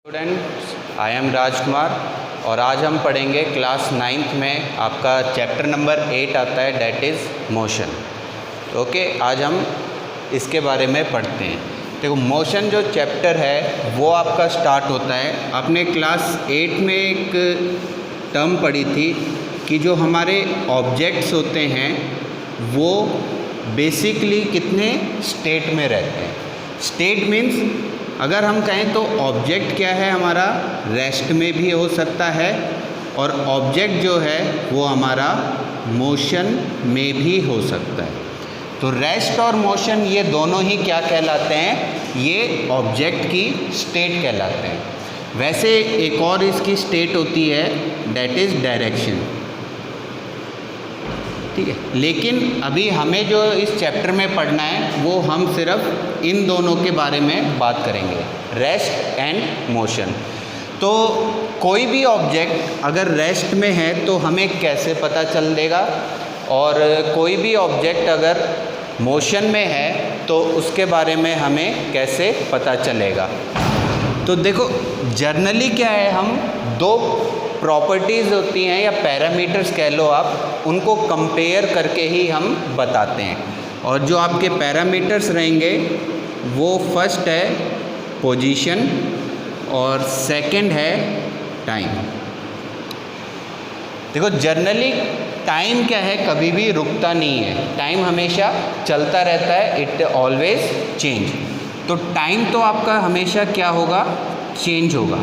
Students, I am राजकुमार और आज हम पढ़ेंगे क्लास 9th में आपका चैप्टर नंबर 8 आता है, डैट इज़ मोशन। ओके, आज हम इसके बारे में पढ़ते हैं। देखो, मोशन जो चैप्टर है वो आपका स्टार्ट होता है, आपने क्लास 8 में एक टर्म पढ़ी थी कि जो हमारे ऑब्जेक्ट्स होते हैं वो बेसिकली कितने स्टेट में रहते हैं। स्टेट मीन्स अगर हम कहें तो ऑब्जेक्ट क्या है हमारा, रेस्ट में भी हो सकता है और ऑब्जेक्ट जो है वो हमारा मोशन में भी हो सकता है। तो रेस्ट और मोशन ये दोनों ही क्या कहलाते हैं, ये ऑब्जेक्ट की स्टेट कहलाते हैं। वैसे एक और इसकी स्टेट होती है, डैट इज़ डायरेक्शन। ठीक है, लेकिन अभी हमें जो इस चैप्टर में पढ़ना है वो हम सिर्फ इन दोनों के बारे में बात करेंगे, रेस्ट एंड मोशन। तो कोई भी ऑब्जेक्ट अगर रेस्ट में है तो हमें कैसे पता चल देगा, और कोई भी ऑब्जेक्ट अगर मोशन में है तो उसके बारे में हमें कैसे पता चलेगा। तो देखो, जनरली क्या है, हम दो प्रॉपर्टीज़ होती हैं या पैरामीटर्स कह लो आप, उनको कंपेयर करके ही हम बताते हैं। और जो आपके पैरामीटर्स रहेंगे वो फर्स्ट है पोजीशन और सेकंड है टाइम। देखो, जनरली टाइम क्या है, कभी भी रुकता नहीं है, टाइम हमेशा चलता रहता है, इट ऑलवेज चेंज। तो टाइम तो आपका हमेशा क्या होगा, चेंज होगा।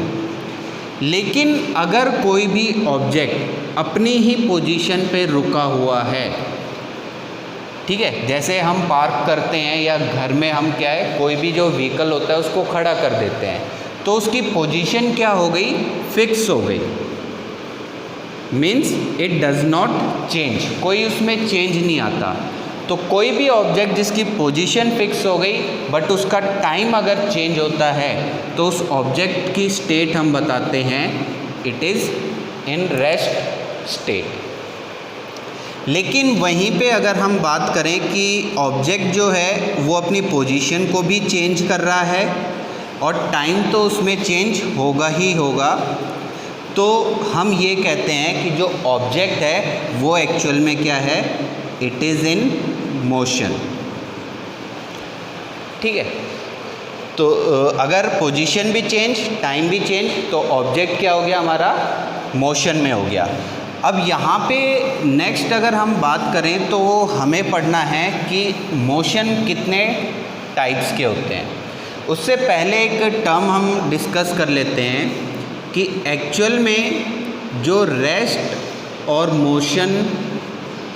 लेकिन अगर कोई भी ऑब्जेक्ट अपनी ही पोजीशन पे रुका हुआ है, ठीक है, जैसे हम पार्क करते हैं या घर में हम क्या है, कोई भी जो व्हीकल होता है उसको खड़ा कर देते हैं, तो उसकी पोजीशन क्या हो गई, फिक्स हो गई। Means it does not change, कोई उसमें चेंज नहीं आता। तो कोई भी ऑब्जेक्ट जिसकी पोजीशन फिक्स हो गई बट उसका टाइम अगर चेंज होता है तो उस ऑब्जेक्ट की स्टेट हम बताते हैं it is in rest state. लेकिन वहीं पे अगर हम बात करें कि ऑब्जेक्ट जो है वो अपनी पोजीशन को भी चेंज कर रहा है और टाइम तो उसमें चेंज होगा ही होगा, तो हम ये कहते हैं कि जो ऑब्जेक्ट है वो एक्चुअल में क्या है, इट इज़ इन मोशन। ठीक है, तो अगर पोजीशन भी चेंज, टाइम भी चेंज, तो ऑब्जेक्ट क्या हो गया हमारा, मोशन में हो गया। अब यहाँ पे नेक्स्ट अगर हम बात करें तो हमें पढ़ना है कि मोशन कितने टाइप्स के होते हैं। उससे पहले एक टर्म हम डिस्कस कर लेते हैं कि एक्चुअल में जो रेस्ट और मोशन,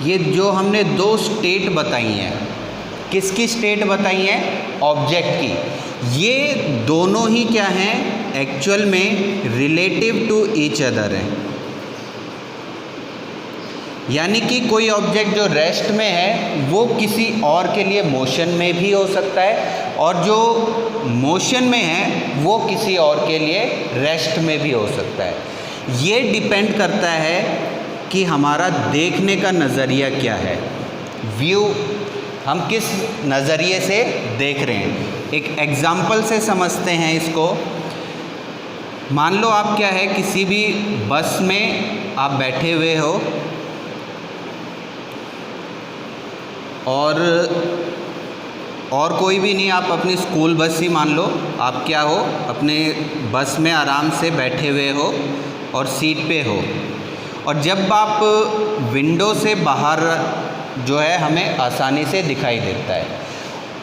ये जो हमने दो स्टेट बताई हैं, किसकी स्टेट बताई हैं, ऑब्जेक्ट की, ये दोनों ही क्या हैं, एक्चुअल में रिलेटिव टू ईच अदर हैं। यानी कि कोई ऑब्जेक्ट जो रेस्ट में है वो किसी और के लिए मोशन में भी हो सकता है, और जो मोशन में है वो किसी और के लिए रेस्ट में भी हो सकता है। ये डिपेंड करता है कि हमारा देखने का नज़रिया क्या है, व्यू, हम किस नज़रिए से देख रहे हैं। एक एग्ज़ाम्पल से समझते हैं इसको। मान लो आप क्या है, किसी भी बस में आप बैठे हुए हो और कोई भी नहीं, आप अपनी स्कूल बस ही मान लो, आप क्या हो, अपने बस में आराम से बैठे हुए हो और सीट पे हो, और जब आप विंडो से बाहर जो है हमें आसानी से दिखाई देता है,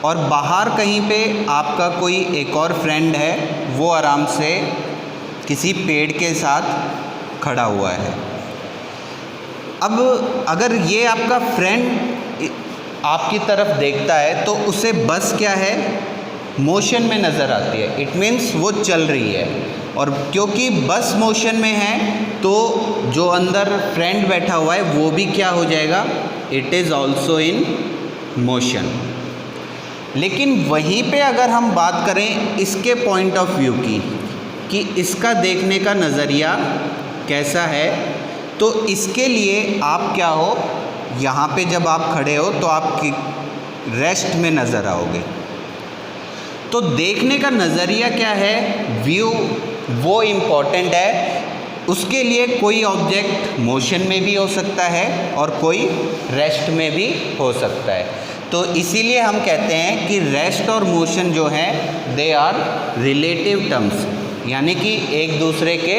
और बाहर कहीं पे आपका कोई एक और फ्रेंड है, वो आराम से किसी पेड़ के साथ खड़ा हुआ है। अब अगर ये आपका फ्रेंड आपकी तरफ देखता है तो उसे बस क्या है, मोशन में नज़र आती है, इट मीन्स वो चल रही है। और क्योंकि बस मोशन में है तो जो अंदर फ्रेंड बैठा हुआ है वो भी क्या हो जाएगा, it is also in motion. लेकिन वहीं पे अगर हम बात करें इसके पॉइंट ऑफ व्यू की, कि इसका देखने का नज़रिया कैसा है, तो इसके लिए आप क्या हो, यहाँ पे जब आप खड़े हो तो आप रेस्ट में नज़र आओगे। तो देखने का नज़रिया क्या है, व्यू वो इम्पॉर्टेंट है। उसके लिए कोई ऑब्जेक्ट मोशन में भी हो सकता है और कोई रेस्ट में भी हो सकता है। तो इसीलिए हम कहते हैं कि रेस्ट और मोशन जो है दे आर रिलेटिव टर्म्स, यानी कि एक दूसरे के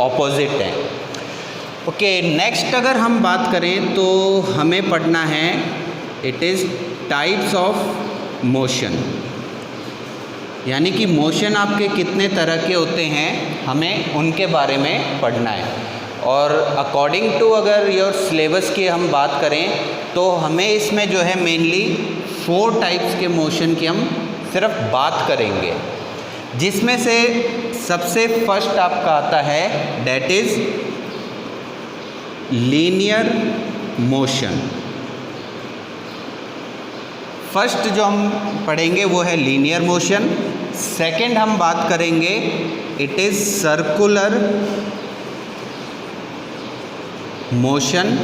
ऑपोजिट हैं। ओके, नेक्स्ट अगर हम बात करें तो हमें पढ़ना है it is types of motion, यानी कि मोशन आपके कितने तरह के होते हैं हमें उनके बारे में पढ़ना है। और अकॉर्डिंग टू अगर योर सिलेबस की हम बात करें तो हमें इसमें जो है मेनली 4 टाइप्स के मोशन की हम सिर्फ बात करेंगे, जिसमें से सबसे फर्स्ट आपका आता है that is linear motion. First जो हम पढ़ेंगे वो है लीनियर मोशन। सेकंड हम बात करेंगे it is circular motion.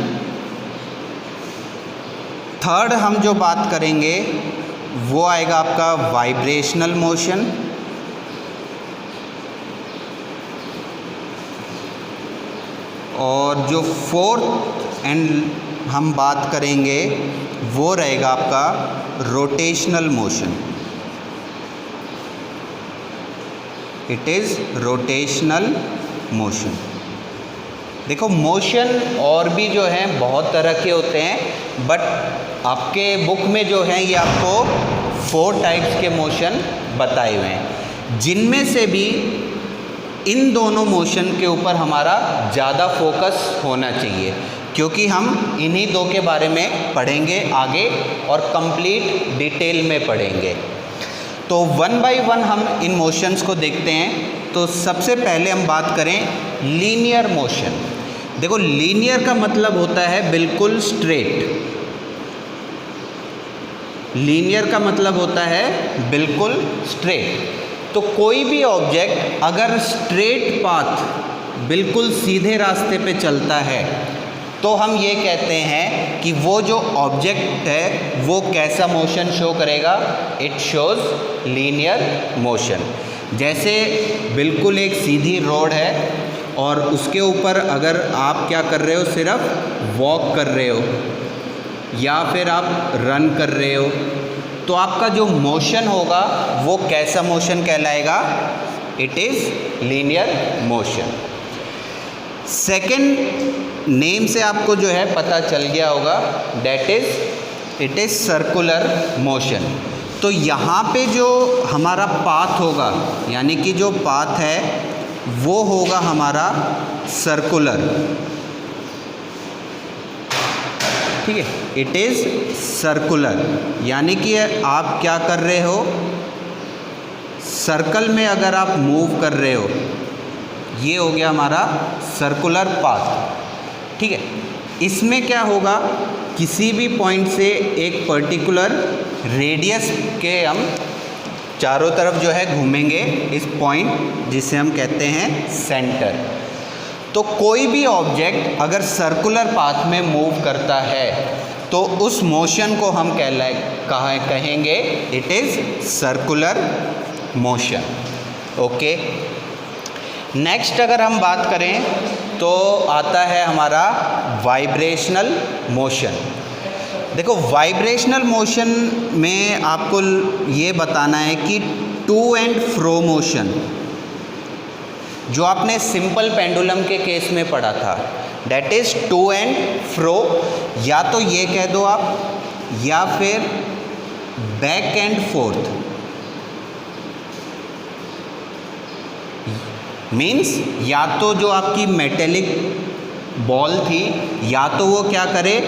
Third हम जो बात करेंगे वो आएगा आपका वाइब्रेशनल मोशन। और जो फोर्थ एंड हम बात करेंगे वो रहेगा आपका rotational motion. It is rotational motion. देखो मोशन और भी जो हैं बहुत तरह के होते हैं, बट आपके बुक में जो है ये आपको 4 टाइप्स के मोशन बताए हुए हैं, जिनमें से भी इन दोनों मोशन के ऊपर हमारा ज़्यादा फोकस होना चाहिए, क्योंकि हम इन्हीं 2 के बारे में पढ़ेंगे आगे और कंप्लीट डिटेल में पढ़ेंगे। तो 1 बाय 1 हम इन मोशंस को देखते हैं। तो सबसे पहले हम बात करें लीनियर मोशन। देखो लीनियर का मतलब होता है बिल्कुल स्ट्रेट। लीनियर का मतलब होता है बिल्कुल स्ट्रेट। तो कोई भी ऑब्जेक्ट अगर स्ट्रेट पाथ बिल्कुल सीधे रास्ते पे चलता है तो हम ये कहते हैं कि वो जो ऑब्जेक्ट है वो कैसा मोशन शो करेगा, इट शोज़ लीनियर मोशन। जैसे बिल्कुल एक सीधी रोड है और उसके ऊपर अगर आप क्या कर रहे हो, सिर्फ वॉक कर रहे हो या फिर आप रन कर रहे हो, तो आपका जो मोशन होगा वो कैसा मोशन कहलाएगा, it is linear motion. Second name से आपको जो है पता चल गया होगा that is it is circular motion. तो यहाँ पे जो हमारा पाथ होगा, यानी कि जो पाथ है वो होगा हमारा सर्कुलर। ठीक है, इट इज़ सर्कुलर, यानी कि आप क्या कर रहे हो, सर्कल में अगर आप मूव कर रहे हो, ये हो गया हमारा सर्कुलर पाथ। ठीक है, इसमें क्या होगा, किसी भी पॉइंट से एक पर्टिकुलर रेडियस के हम चारों तरफ जो है घूमेंगे, इस पॉइंट जिसे हम कहते हैं सेंटर। तो कोई भी ऑब्जेक्ट अगर सर्कुलर पाथ में मूव करता है तो उस मोशन को हम कहेंगे it is circular motion. Okay, next अगर हम बात करें तो आता है हमारा वाइब्रेशनल मोशन। देखो वाइब्रेशनल मोशन में आपको ये बताना है कि टू एंड फ्रो मोशन, जो आपने सिंपल पेंडुलम के केस में पढ़ा था, that is to and fro, या तो ये कह दो आप, या फिर बैक एंड फोर्थ। मीन्स या तो जो आपकी मेटेलिक बॉल थी, या तो वो क्या करे,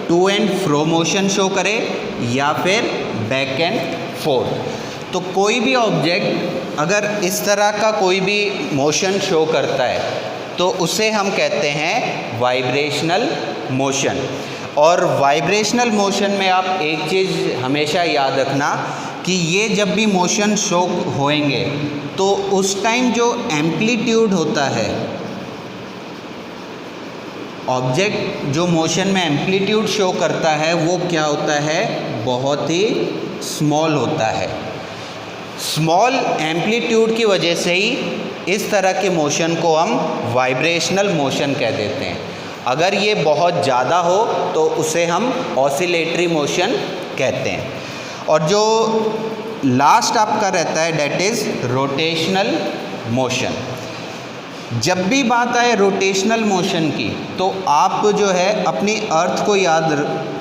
to and fro motion show करे, या फिर बैक एंड फोर्थ। तो कोई भी ऑब्जेक्ट अगर इस तरह का कोई भी मोशन शो करता है तो उसे हम कहते हैं वाइब्रेशनल मोशन। और वाइब्रेशनल मोशन में आप एक चीज़ हमेशा याद रखना कि ये जब भी मोशन शो होएंगे तो उस टाइम जो एम्पलीट्यूड होता है, ऑब्जेक्ट जो मोशन में एम्पलीट्यूड शो करता है वो क्या होता है, बहुत ही स्मॉल होता है। स्मॉल एम्पलीट्यूड की वजह से ही इस तरह के मोशन को हम वाइब्रेशनल मोशन कह देते हैं। अगर ये बहुत ज़्यादा हो तो उसे हम ऑसिलेटरी मोशन कहते हैं। और जो लास्ट आपका रहता है डेट इज़ रोटेशनल मोशन। जब भी बात आए रोटेशनल मोशन की तो आप जो है अपनी अर्थ को याद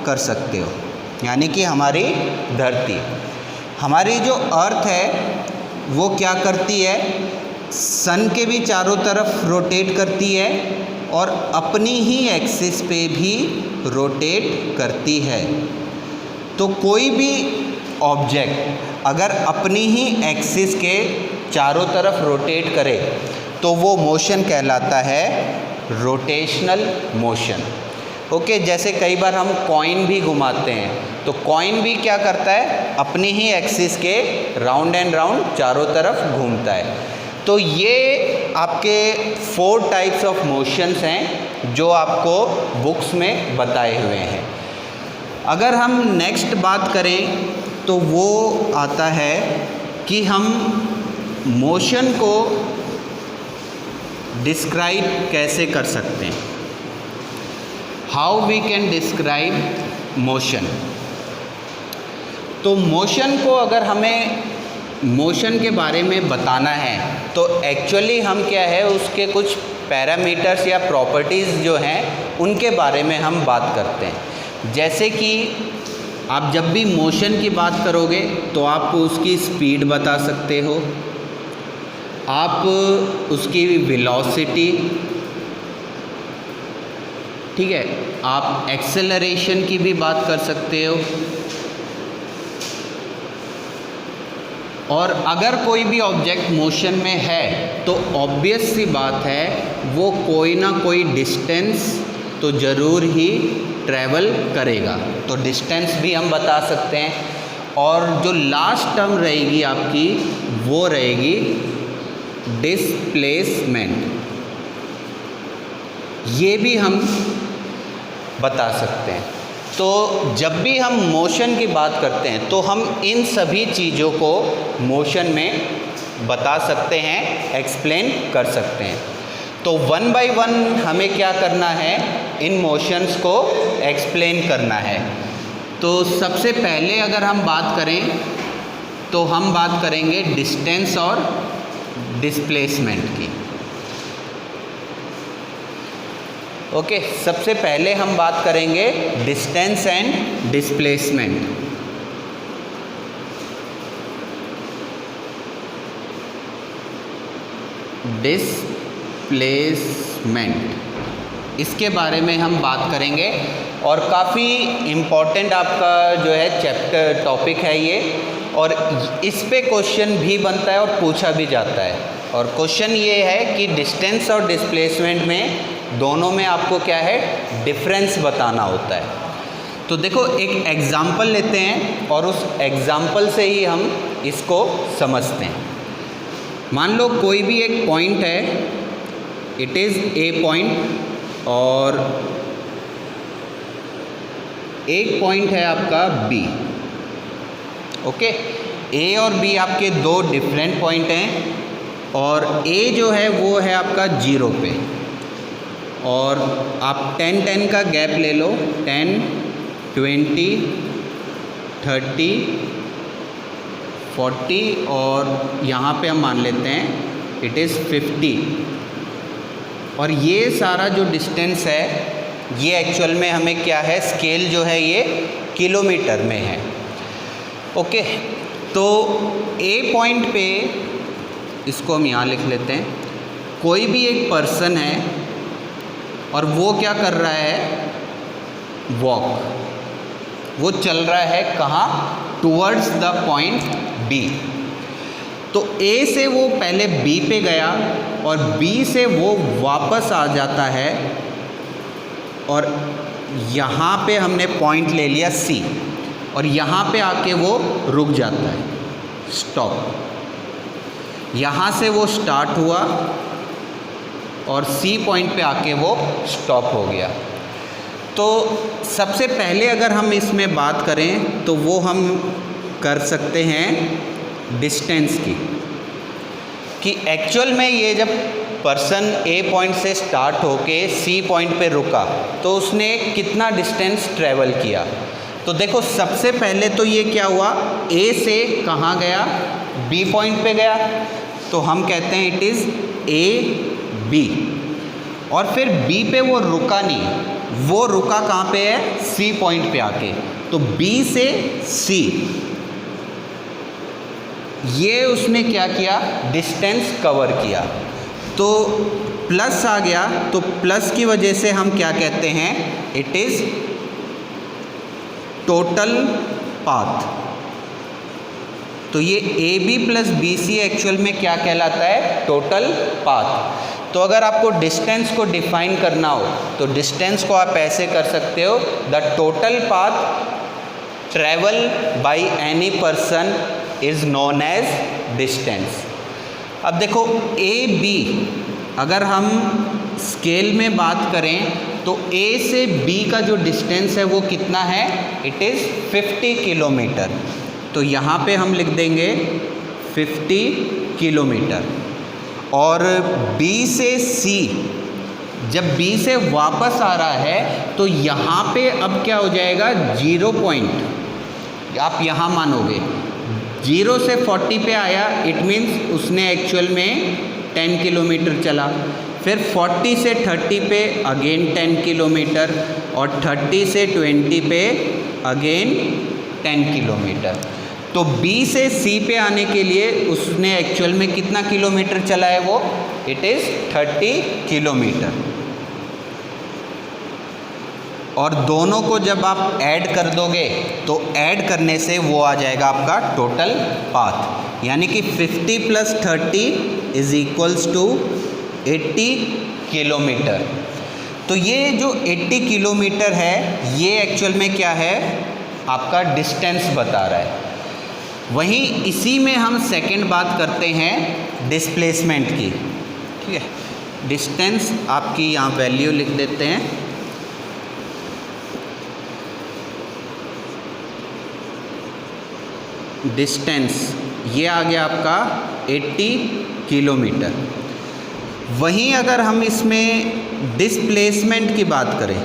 कर सकते हो, यानी कि हमारी धरती। हमारी जो अर्थ है वो क्या करती है, सन के भी चारों तरफ रोटेट करती है और अपनी ही एक्सिस पे भी रोटेट करती है। तो कोई भी ऑब्जेक्ट अगर अपनी ही एक्सिस के चारों तरफ रोटेट करे तो वो मोशन कहलाता है रोटेशनल मोशन। ओके, जैसे कई बार हम कॉइन भी घुमाते हैं तो कॉइन भी क्या करता है, अपनी ही एक्सिस के राउंड एंड राउंड चारों तरफ घूमता है। तो ये आपके 4 टाइप्स ऑफ मोशंस हैं जो आपको बुक्स में बताए हुए हैं। अगर हम नेक्स्ट बात करें तो वो आता है कि हम मोशन को डिस्क्राइब कैसे कर सकते हैं, how we can describe motion. तो मोशन को अगर हमें मोशन के बारे में बताना है तो एक्चुअली हम क्या है उसके कुछ पैरामीटर्स या प्रॉपर्टीज़ जो हैं उनके बारे में हम बात करते हैं। जैसे कि आप जब भी मोशन की बात करोगे तो आप उसकी स्पीड बता सकते हो, आप उसकी वेलोसिटी, ठीक है, आप एक्सेलरेशन की भी बात कर सकते हो। और अगर कोई भी ऑब्जेक्ट मोशन में है तो ऑब्वियस सी बात है वो कोई ना कोई डिस्टेंस तो ज़रूर ही ट्रैवल करेगा, तो डिस्टेंस भी हम बता सकते हैं। और जो लास्ट टर्म रहेगी आपकी वो रहेगी डिस्प्लेसमेंट, ये भी हम बता सकते हैं। तो जब भी हम मोशन की बात करते हैं तो हम इन सभी चीज़ों को मोशन में बता सकते हैं, एक्सप्लेन कर सकते हैं। तो 1 बाय 1 हमें क्या करना है, इन मोशंस को एक्सप्लेन करना है। तो सबसे पहले अगर हम बात करें तो हम बात करेंगे डिस्टेंस और डिस्प्लेसमेंट की। ओके, सबसे पहले हम बात करेंगे डिस्टेंस एंड डिस्प्लेसमेंट। डिस्प्लेसमेंट, इसके बारे में हम बात करेंगे और काफ़ी इम्पॉर्टेंट आपका जो है चैप्टर टॉपिक है ये, और इस पे क्वेश्चन भी बनता है और पूछा भी जाता है। और क्वेश्चन ये है कि डिस्टेंस और डिस्प्लेसमेंट में दोनों में आपको क्या है, डिफरेंस बताना होता है। तो देखो एक एग्ज़ाम्पल लेते हैं और उस एग्ज़ाम्पल से ही हम इसको समझते हैं। मान लो कोई भी एक पॉइंट है, इट इज़ ए पॉइंट और एक पॉइंट है आपका बी। ओके, ए और बी आपके 2 डिफरेंट पॉइंट हैं और ए जो है वो है आपका 0 पे, और आप 10-10 का गैप ले लो, 10, 20, 30, 40 और यहाँ पे हम मान लेते हैं इट इज़ 50। और ये सारा जो डिस्टेंस है ये एक्चुअल में हमें क्या है, स्केल जो है ये किलोमीटर में है। ओके, तो ए पॉइंट पे इसको हम यहाँ लिख लेते हैं, कोई भी एक पर्सन है और वो क्या कर रहा है, वॉक, वो चल रहा है कहाँ, टूवर्ड्स द पॉइंट बी। तो ए से वो पहले बी पे गया और बी से वो वापस आ जाता है और यहाँ पे हमने पॉइंट ले लिया सी और यहाँ पे आके वो रुक जाता है, स्टॉप। यहाँ से वो स्टार्ट हुआ और सी पॉइंट पे आके वो स्टॉप हो गया। तो सबसे पहले अगर हम इसमें बात करें तो वो हम कर सकते हैं डिस्टेंस की। कि एक्चुअल में ये जब पर्सन ए पॉइंट से स्टार्ट होके सी पॉइंट पे रुका तो उसने कितना डिस्टेंस ट्रेवल किया। तो देखो सबसे पहले तो ये क्या हुआ, ए से कहाँ गया, बी पॉइंट पे गया, तो हम कहते हैं इट इज़ ए बी। और फिर बी पे वो रुका नहीं, वो रुका कहाँ पे है, सी पॉइंट पे आके। तो बी से सी ये उसने क्या किया, डिस्टेंस कवर किया। तो प्लस आ गया, तो प्लस की वजह से हम क्या कहते हैं, इट इज़ टोटल पाथ। तो ये A B plus B C actual में क्या कहलाता है, टोटल पाथ। तो अगर आपको डिस्टेंस को डिफाइन करना हो तो डिस्टेंस को आप ऐसे कर सकते हो, the total path travel by any person is known as distance. अब देखो ए बी अगर हम स्केल में बात करें तो ए से बी का जो डिस्टेंस है वो कितना है, इट इज़ 50 किलोमीटर। तो यहाँ पे हम लिख देंगे 50 किलोमीटर। और बी से सी, जब बी से वापस आ रहा है तो यहाँ पे अब क्या हो जाएगा, 0 पॉइंट आप यहाँ मानोगे। 0 से 40 पे आया, इट मीन्स उसने एक्चुअल में 10 किलोमीटर चला। फिर 40 से 30 पे अगेन 10 किलोमीटर, और 30 से 20 पे अगेन 10 किलोमीटर। तो B से C पे आने के लिए उसने एक्चुअल में कितना किलोमीटर चला है, वो इट इज़ 30 किलोमीटर। और दोनों को जब आप ऐड कर दोगे तो ऐड करने से वो आ जाएगा आपका टोटल पाथ, यानी कि 50 plus 30 is equals to 80 kilometre. तो ये जो 80 किलोमीटर है ये एक्चुअल में क्या है, आपका डिस्टेंस बता रहा है। वहीं इसी में हम सेकंड बात करते हैं डिस्प्लेसमेंट की, ठीक है। डिस्टेंस आपकी यहाँ वैल्यू लिख देते हैं, डिस्टेंस ये आ गया आपका 80 किलोमीटर। वहीं अगर हम इसमें डिस्प्लेसमेंट की बात करें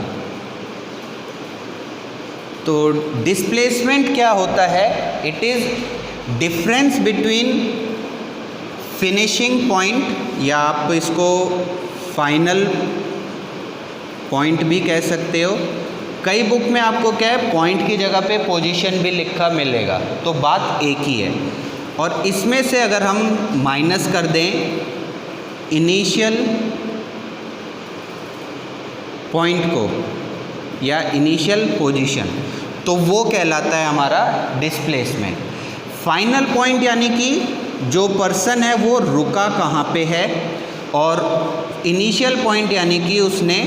तो डिस्प्लेसमेंट क्या होता है, it is difference between finishing point, या आप इसको फाइनल पॉइंट भी कह सकते हो। कई बुक में आपको क्या है, पॉइंट की जगह पे पोजीशन भी लिखा मिलेगा, तो बात एक ही है। और इसमें से अगर हम माइनस कर दें इनिशियल पॉइंट को या इनिशियल पोजीशन, तो वो कहलाता है हमारा डिस्प्लेसमेंट। फाइनल पॉइंट यानी कि जो पर्सन है वो रुका कहाँ पे है, और इनिशियल पॉइंट यानी कि उसने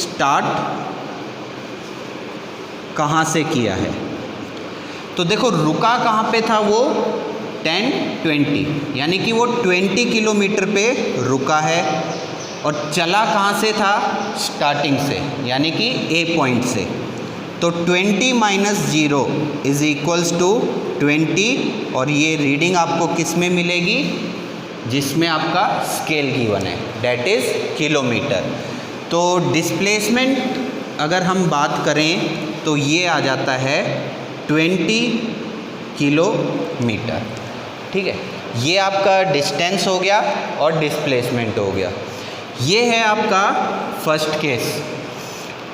स्टार्ट कहाँ से किया है। तो देखो रुका कहाँ पे था, वो 10-20 यानी कि वो 20 किलोमीटर पे रुका है, और चला कहाँ से था, स्टार्टिंग से यानी कि ए पॉइंट से। तो 20 माइनस 0 इज़ इक्वल्स टू 20, और ये रीडिंग आपको किस में मिलेगी, जिसमें आपका स्केल गिवन है, डैट इज़ किलोमीटर। तो डिस्प्लेसमेंट अगर हम बात करें तो ये आ जाता है 20 किलोमीटर, ठीक है। ये आपका डिस्टेंस हो गया और डिस्प्लेसमेंट हो गया। ये है आपका फर्स्ट केस।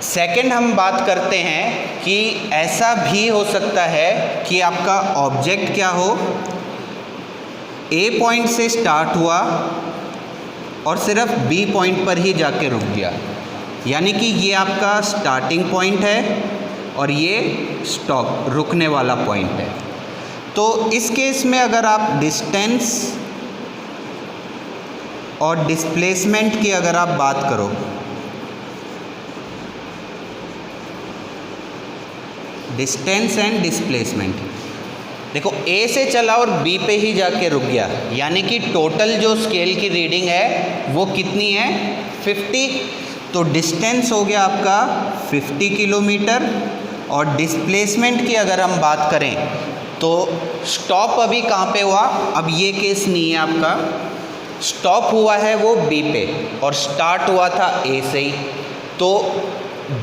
सेकंड हम बात करते हैं कि ऐसा भी हो सकता है कि आपका ऑब्जेक्ट क्या हो, ए पॉइंट से स्टार्ट हुआ और सिर्फ बी पॉइंट पर ही जाके रुक गया, यानी कि ये आपका स्टार्टिंग पॉइंट है और ये स्टॉप रुकने वाला पॉइंट है। तो इस केस में अगर आप डिस्टेंस और डिस्प्लेसमेंट की अगर आप बात करो, डिस्टेंस एंड डिस्प्लेसमेंट, देखो ए से चला और बी पे ही जाके रुक गया, यानी कि टोटल जो स्केल की रीडिंग है वो कितनी है, 50। तो डिस्टेंस हो गया आपका 50 किलोमीटर, और डिस्प्लेसमेंट की अगर हम बात करें तो स्टॉप अभी कहाँ पे हुआ, अब ये केस नहीं है आपका, स्टॉप हुआ है वो बी पे और स्टार्ट हुआ था ए से ही, तो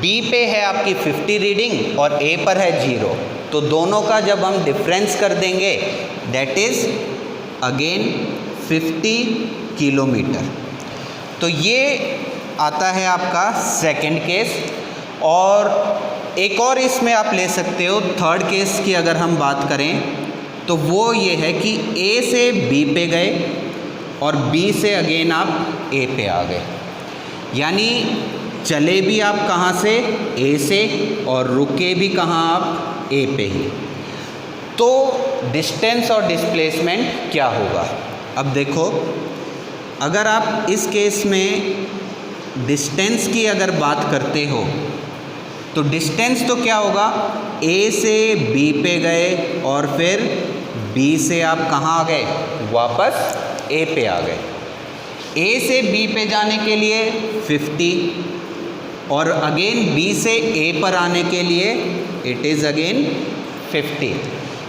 बी पे है आपकी 50 रीडिंग और ए पर है 0, तो दोनों का जब हम डिफरेंस कर देंगे दैट इज़ अगेन 50 किलोमीटर। तो ये आता है आपका सेकंड केस। और एक और इसमें आप ले सकते हो थर्ड केस की अगर हम बात करें तो वो ये है कि ए से बी पे गए और बी से अगेन आप ए पे आ गए, यानी चले भी आप कहाँ से, ए से, और रुके भी कहाँ आप, ए पे ही। तो डिस्टेंस और डिस्प्लेसमेंट क्या होगा? अब देखो, अगर आप इस केस में डिस्टेंस की अगर बात करते हो तो डिस्टेंस तो क्या होगा, ए से बी पे गए और फिर बी से आप कहाँ आ गए, वापस ए पे आ गए। ए से बी पे जाने के लिए 50 और अगेन बी से ए पर आने के लिए इट इज़ अगेन 50।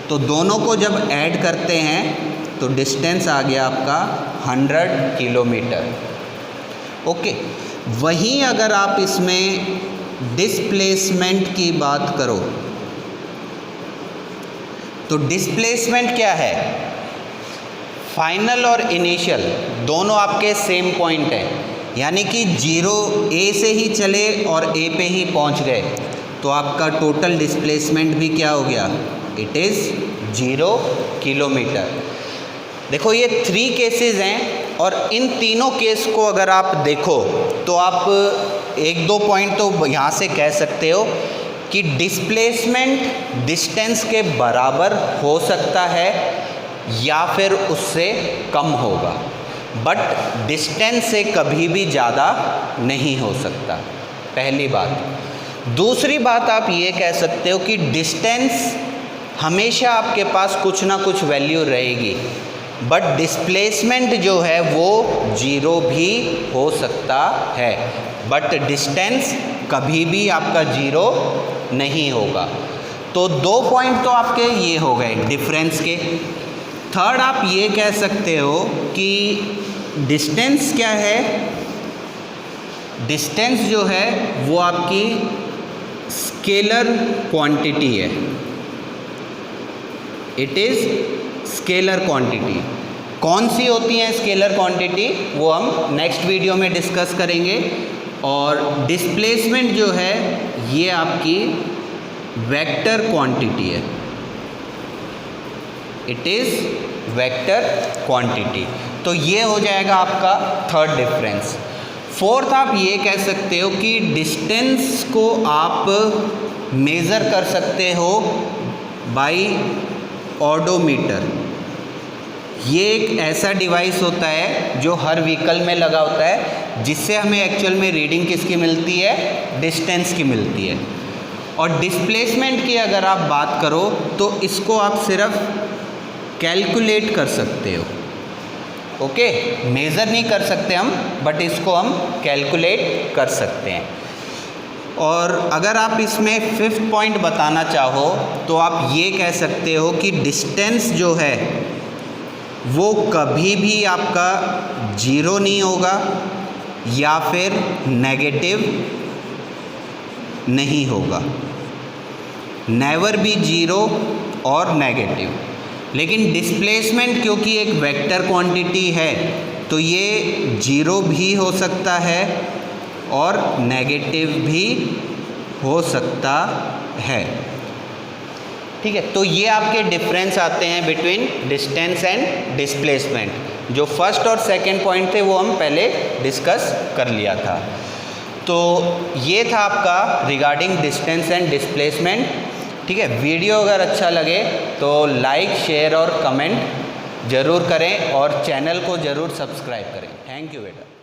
तो दोनों को जब ऐड करते हैं तो डिस्टेंस आ गया आपका 100 किलोमीटर। ओके, वहीं अगर आप इसमें डिस्प्लेसमेंट की बात करो तो डिस्प्लेसमेंट क्या है, फाइनल और इनिशियल दोनों आपके सेम पॉइंट है, यानी कि 0 ए से ही चले और ए पे ही पहुंच गए, तो आपका टोटल डिस्प्लेसमेंट भी क्या हो गया, इट इज़ 0 किलोमीटर। देखो ये 3 केसेस हैं और इन तीनों केस को अगर आप देखो तो आप 1-2 पॉइंट तो यहाँ से कह सकते हो कि डिस्प्लेसमेंट डिस्टेंस के बराबर हो सकता है या फिर उससे कम होगा, बट डिस्टेंस से कभी भी ज़्यादा नहीं हो सकता, पहली बात। दूसरी बात आप ये कह सकते हो कि डिस्टेंस हमेशा आपके पास कुछ ना कुछ वैल्यू रहेगी, बट डिस्प्लेसमेंट जो है वो 0 भी हो सकता है, बट डिस्टेंस कभी भी आपका 0 नहीं होगा। तो 2 पॉइंट तो आपके ये हो गए डिफरेंस के। थर्ड आप ये कह सकते हो कि डिस्टेंस क्या है, डिस्टेंस जो है वो आपकी स्केलर क्वांटिटी है, इट इज़ स्केलर क्वांटिटी। कौन सी होती है स्केलर क्वांटिटी वो हम नेक्स्ट वीडियो में डिस्कस करेंगे। और डिस्प्लेसमेंट जो है ये आपकी वेक्टर क्वांटिटी है, इट इज़ वेक्टर क्वांटिटी। तो ये हो जाएगा आपका थर्ड डिफरेंस। फोर्थ आप ये कह सकते हो कि डिस्टेंस को आप मेज़र कर सकते हो बाय ऑडोमीटर। ये एक ऐसा डिवाइस होता है जो हर व्हीकल में लगा होता है, जिससे हमें एक्चुअल में रीडिंग किसकी मिलती है, डिस्टेंस की मिलती है। और डिस्प्लेसमेंट की अगर आप बात करो तो इसको आप सिर्फ कैलकुलेट कर सकते हो, ओके, मेज़र नहीं कर सकते हम, बट इसको हम कैलकुलेट कर सकते हैं। और अगर आप इसमें फिफ्थ पॉइंट बताना चाहो तो आप ये कह सकते हो कि डिस्टेंस जो है वो कभी भी आपका 0 नहीं होगा या फिर नेगेटिव नहीं होगा, नेवर भी 0 और नेगेटिव। लेकिन डिस्प्लेसमेंट क्योंकि एक वेक्टर क्वांटिटी है तो ये 0 भी हो सकता है और नेगेटिव भी हो सकता है, ठीक है। तो ये आपके डिफरेंस आते हैं बिटवीन डिस्टेंस एंड डिस्प्लेसमेंट। जो फर्स्ट और सेकंड पॉइंट थे वो हम पहले डिस्कस कर लिया था। तो ये था आपका रिगार्डिंग डिस्टेंस एंड डिस्प्लेसमेंट, ठीक है। वीडियो अगर अच्छा लगे तो लाइक, शेयर और कमेंट ज़रूर करें और चैनल को ज़रूर सब्सक्राइब करें। थैंक यू बेटा।